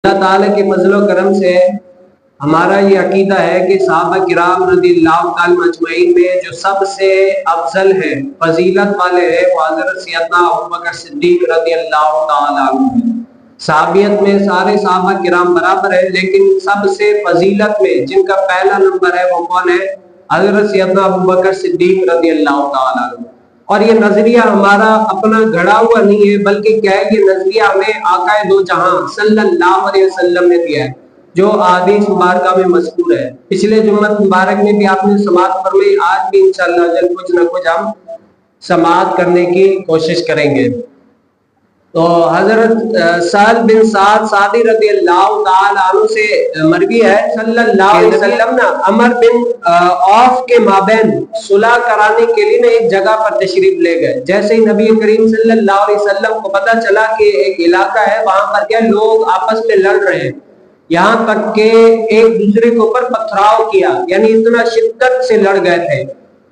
اللہ تعالیٰ کے فضل و کرم سے ہمارا یہ عقیدہ ہے کہ صحابہ کرام رضی اللہ تعالیٰ مجمعین میں جو سب سے افضل ہے، فضیلت والے ہیں، وہ حضرت سیدنا ابوبکر صدیق رضی اللہ تعالیٰ عنہ۔ صحابیت میں سارے صحابہ کرام برابر ہیں، لیکن سب سے فضیلت میں جن کا پہلا نمبر ہے وہ کون ہے؟ حضرت سیدنا ابوبکر صدیق رضی اللہ تعالیٰ عنہ۔ اور یہ نظریہ ہمارا اپنا گھڑا ہوا نہیں ہے، بلکہ کیا ہے، یہ نظریہ ہمیں آقا دو جہاں صلی اللہ علیہ وسلم نے دیا ہے، جو احادیث مبارکہ میں مذکور ہے۔ پچھلے جمعہ مبارک میں بھی آپ نے سماعت فرمائی، آج بھی انشاءاللہ جل کچھ نہ کچھ ہم سماعت کرنے کی کوشش کریں گے۔ تو حضرت سہل بن سعد سعدی رضی اللہ تعالی عنہ سے مروی ہے، صلی اللہ علیہ وسلم نے عمر بن عوف کے مابین صلح کرانے کے لیے ایک جگہ پر تشریف لے گئے۔ جیسے ہی نبی کریم صلی اللہ علیہ وسلم کو پتہ چلا کہ ایک علاقہ ہے، وہاں پر کیا لوگ آپس میں لڑ رہے ہیں، یہاں تک کہ ایک دوسرے کے اوپر پتھراؤ کیا، یعنی اتنا شدت سے لڑ گئے تھے۔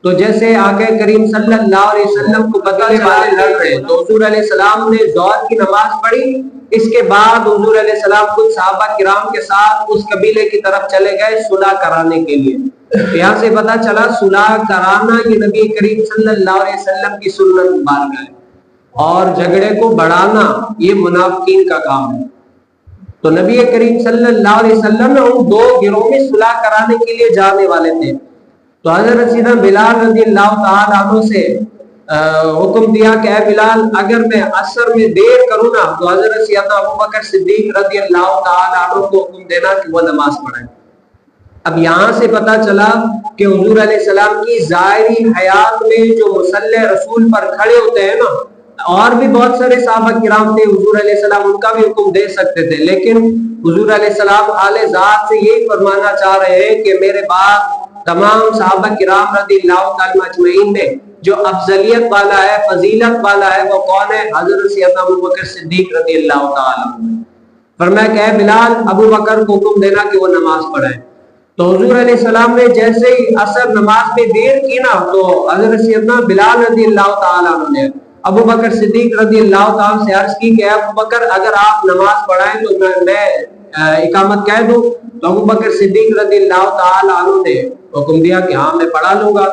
تو جیسے آقا کریم صلی اللہ علیہ وسلم کو پتہ چلا لڑ رہے، تو حضور علیہ السلام نے ظہر کی نماز پڑھی۔ اس کے بعد حضور علیہ السلام کچھ صحابہ کرام کے ساتھ اس قبیلے کی طرف چلے گئے صلح کرانے کے لیے۔ یہاں سے پتہ چلا صلح کرانا یہ نبی کریم صلی اللہ علیہ وسلم کی سنت مبارکہ ہے، اور جھگڑے کو بڑھانا یہ منافقین کا کام ہے۔ تو نبی کریم صلی اللہ علیہ وسلم ان دو گروہ میں صلح کرانے کے لیے جانے والے تھے۔ تو حضرت سیدنا بلال رضی اللہ تعالیٰ عنہ سے حکم دیا کہ اے بلال، اگر میں عصر میں دیر کروں نا تو حضرت سیدنا ابوبکر صدیق رضی اللہ تعالیٰ عنہ کو حکم دینا کہ وہ نماز پڑھیں۔ اب یہاں سے پتہ چلا کہ حضور علیہ السلام کی ظاہری حیات میں جو مصلی رسول پر کھڑے ہوتے ہیں نا، اور بھی بہت سارے صحابہ کرام تھے، حضور علیہ السلام ان کا بھی حکم دے سکتے تھے، لیکن حضور علیہ السلام اعلی ذات سے یہی فرمانا چاہ رہے ہیں کہ میرے بعد تمام صحابہ کرام رضی اللہ تعالیٰ اجمعین میں جو افضلیت والا ہے، فضیلت والا ہے، وہ کون ہے؟ حضرت سیدنا ابوبکر صدیق رضی اللہ تعالیٰ عنہ۔ فرمایا کہ اے بلال، ابوبکر کو حکم دینا کہ وہ نماز پڑھیں۔ تو حضور علیہ السلام نے جیسے ہی عصر نماز میں دیر کی نا، تو حضرت سیدنا بلال رضی اللہ تعالیٰ عنہ نے ابوبکر صدیق رضی اللہ تعالیٰ سے عرض کی کہ اے ابوبکر، اگر آپ نماز پڑھائیں تو میں اقامت کہہ دوں؟ تو ابوبکر صدیق رضی اللہ تعالیٰ عنہ نے حکم دیا کہ ہاں میں پڑھا لوں گا۔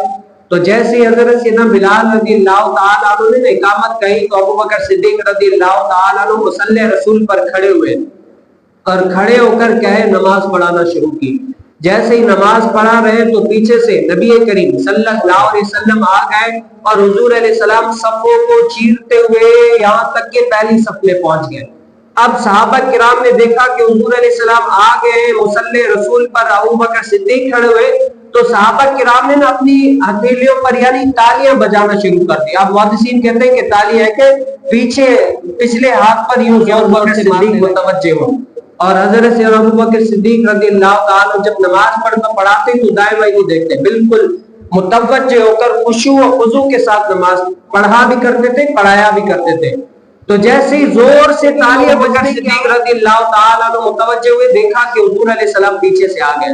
تو جیسے ہی حضرت سیدنا بلال رضی اللہ تعالیٰ عنہ نے اقامت کہی تو ابوبکر صدیق رضی اللہ تعالیٰ عنہ مصلی رسول پر کھڑے ہوئے اور کھڑے ہو کر کہے نماز پڑھانا شروع کی۔ جیسے ہی نماز پڑھا رہے تو پیچھے سے نبی کریم صلی اللہ علیہ وسلم آ گئے اور حضور علیہ السلام صفوں کو چیرتے ہوئے یہاں تک کہ پہلی صف میں پہنچ گئے۔ اب صحابہ کرام نے دیکھا کہ حضور علیہ السلام آ گئے، مصلی رسول پر ابوبکر صدیق کھڑے ہوئے، تو صحابہ کرام نے اپنی ہتھیلیوں پر یعنی تالیاں بجانا شروع کر دی۔ اب محدثین کہتے ہیں کہ تالی ہے کہ پچھلے ہاتھ پر یوں ابوبکر صدیق متوجہ ہو، اور حضرت سیدنا ابوبکر صدیق رضی اللہ تعالیٰ جب نماز پڑھاتے تو دائیں بائیں نہیں دیکھتے، بالکل متوجہ ہو کر خشوع و خضوع کے ساتھ نماز پڑھا بھی کرتے تھے، پڑھایا بھی کرتے تھے۔ تو جیسے ہی زور سے تالیاں بجنے صدیق رضی اللہ تعالیٰ عنہ متوجہ ہوئے، دیکھا کہ حضور علیہ السلام پیچھے سے آ گئے،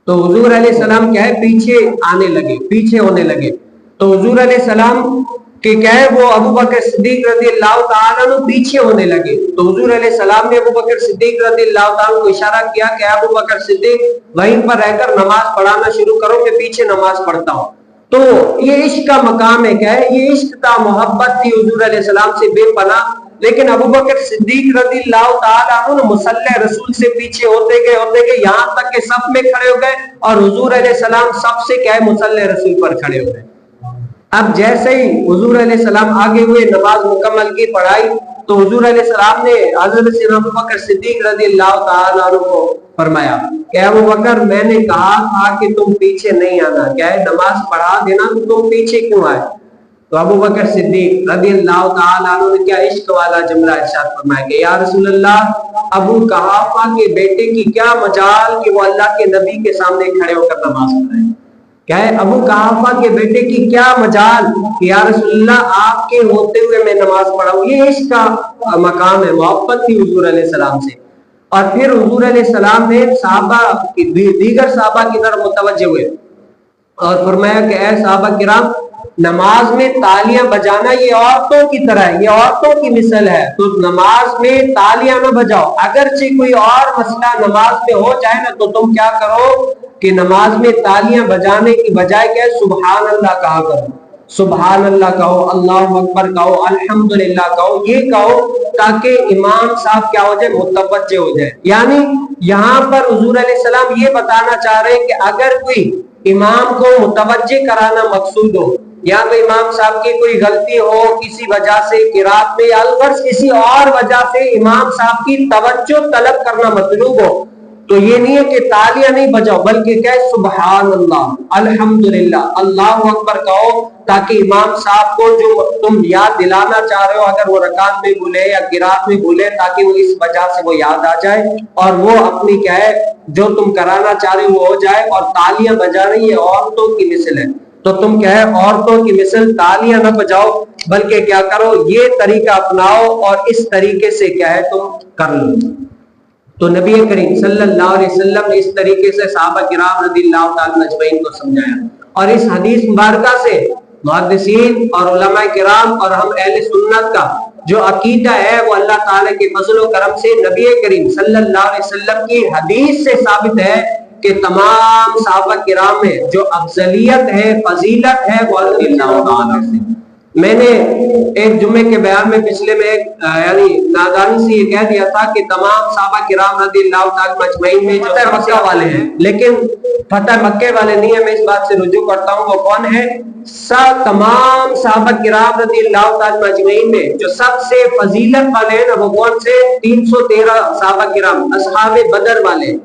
تو حضور علیہ السلام کیا ہے پیچھے آنے لگے، پیچھے ہونے لگے۔ تو حضور علیہ السلام کہ کیا ہے وہ ابوبکر صدیق رضی اللہ تعالیٰ عنہ پیچھے ہونے لگے۔ تو حضور علیہ السلام نے ابوبکر صدیق رضی اللہ تعالیٰ کو اشارہ کیا کہ ابوبکر صدیق وہیں پر رہ کر نماز پڑھانا شروع کرو، میں پیچھے نماز پڑھتا ہوں۔ تو یہ عشق کا مقام ہے، کیا ہے یہ عشق تھا، محبت تھی حضور علیہ السلام سے بے پناہ۔ لیکن ابوبکر صدیق رضی اللہ تعالیٰ عنہ مصلی رسول سے پیچھے ہوتے گئے یہاں تک کہ صف میں کھڑے ہو گئے، اور حضور علیہ السلام صف سے کیا ہے مصلی رسول پر کھڑے ہو گئے۔ اب جیسے ہی حضور علیہ السلام آگے ہوئے، نماز مکمل کی، پڑھائی، تو حضور علیہ السلام نے حضرت سیدنا ابوبکر صدیق رضی اللہ تعالیٰ عنہ کو فرمایا کہ ابوبکر، میں نے کہا تھا کہ تم پیچھے نہیں آنا، کیا ہے نماز پڑھا دینا، تو تم پیچھے کیوں آئے؟ تو ابوبکر صدیق رضی اللہ تعالیٰ عنہ نے کیا عشق والا جملہ ارشاد فرمایا کہ یا رسول اللہ، ابو قحافہ کے بیٹے کی کیا مجال کہ وہ اللہ کے نبی کے سامنے کھڑے ہو کر نماز پڑھائے؟ کیا ہے ابو قحافہ کے بیٹے کی کیا مجال کہ یا رسول اللہ آپ کے ہوتے ہوئے میں نماز پڑھاؤں؟ یہ عشق کا مقام ہے، محبت تھی حضور علیہ السلام سے۔ اور پھر حضور علیہ السلام نے صحابہ دیگر صحابہ کی طرف متوجہ ہوئے اور فرمایا کہ اے صحابہ کرام، نماز میں تالیاں بجانا یہ عورتوں کی طرح ہے، یہ عورتوں کی مثل ہے، تو نماز میں تالیاں نہ بجاؤ۔ اگرچہ کوئی اور مسئلہ نماز میں ہو جائے نا تو تم کیا کرو کہ نماز میں تالیاں بجانے کی بجائے کیا سبحان اللہ کہا کرو، سبحان اللہ کہو، اللہ اکبر کہو، الحمدللہ کہو، یہ کہو تاکہ امام صاحب کیا ہو جائے، متوجہ ہو جائے۔ یعنی یہاں پر حضور علیہ السلام یہ بتانا چاہ رہے ہیں کہ اگر کوئی امام کو متوجہ کرانا مقصود ہو، یا تو امام صاحب کی کوئی غلطی ہو کسی وجہ سے قرات میں، یا الغرض کسی اور وجہ سے امام صاحب کی توجہ طلب کرنا مطلوب ہو، تو یہ نہیں ہے کہ تالیاں نہیں بجاؤ، بلکہ کیا ہے سبحان اللہ، الحمدللہ، اللہ اکبر کہو، تاکہ امام صاحب کو جو تم یاد دلانا چاہ رہے ہو اگر وہ رکعت میں بھولے یا قرات میں بھولے، تاکہ وہ اس وجہ سے وہ یاد آ جائے اور وہ اپنی کیا ہے جو تم کرانا چاہ رہے ہو وہ ہو جائے۔ اور تالیاں بجانا یہ عورتوں کی مثل ہے، تو تم کیا ہے عورتوں کی مثل تالیاں نہ بجاؤ، بلکہ کیا کرو یہ طریقہ اپناؤ اور اس طریقے سے کیا ہے تم کر لو۔ تو نبی کریم صلی اللہ علیہ وسلم نے اس طریقے سے صحابہ کرام رضی اللہ تعالی اجمعین کو سمجھایا، اور اس حدیث مبارکہ سے محدثین اور علماء کرام اور ہم اہل سنت کا جو عقیدہ ہے وہ اللہ تعالی کے فضل و کرم سے نبی کریم صلی اللہ علیہ وسلم کی حدیث سے ثابت ہے کہ تمام صحابہ کرام میں جو افضلیت ہے، فضیلت ہے، وہ رضی اللہ تعالی سے۔ میں نے ایک جمعے کے بیان میں پچھلے میں یعنی نادانی سے یہ کہہ دیا تھا کہ تمام صحابہ کرام رضی اللہ تعالی اجمعین میں جو فتح مکہ والے ہیں، لیکن فتح مکہ والے نہیں ہیں، میں اس بات سے رجوع کرتا ہوں، وہ کون ہے؟ تمام صحابہ کرام رضی اللہ تعالی اجمعین میں جو سب سے فضیلت والے ہیں نا وہ کون سے؟ 313 صحابہ کرام اصحاب بدر والے۔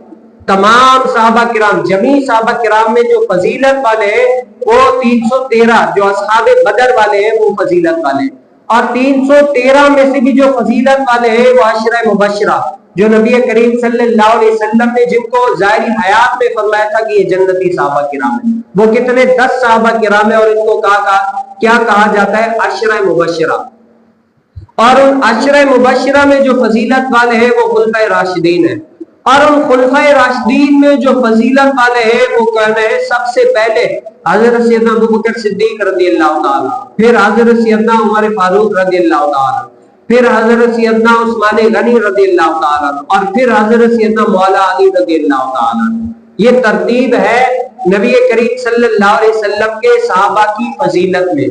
تمام صحابہ کرام جمیع صحابہ کرام میں جو فضیلت والے ہیں وہ 313 جو اصحاب بدر والے ہیں وہ فضیلت والے، اور 313 میں سے بھی جو فضیلت والے ہیں وہ عشرہ مبشرہ جو نبی کریم صلی اللہ علیہ وسلم نے جن کو ظاہری حیات میں فرمایا تھا کہ یہ جنتی صحابہ کرام ہیں، وہ کتنے 10 صحابہ کرام ہیں، اور ان کو کیا کہا جاتا ہے؟ عشرہ مبشرہ۔ اور ان عشرہ مبشرہ میں جو فضیلت والے ہیں وہ خلفائے راشدین ہیں، اور ان خلفائے راشدین میں جو فضیلت والے ہیں وہ کہنا ہے سب سے پہلے حضرت سیدنا ابوبکر صدیق رضی اللہ تعالی، پھر حضرت سیدنا عمر فاروق رضی اللہ تعالی، پھر حضرت سیدنا عثمان غنی رضی اللہ تعالی، اور پھر حضرت سیدنا مولا علی رضی اللہ تعالی۔ یہ ترتیب ہے نبی کریم صلی اللہ علیہ وسلم کے صحابہ کی فضیلت میں۔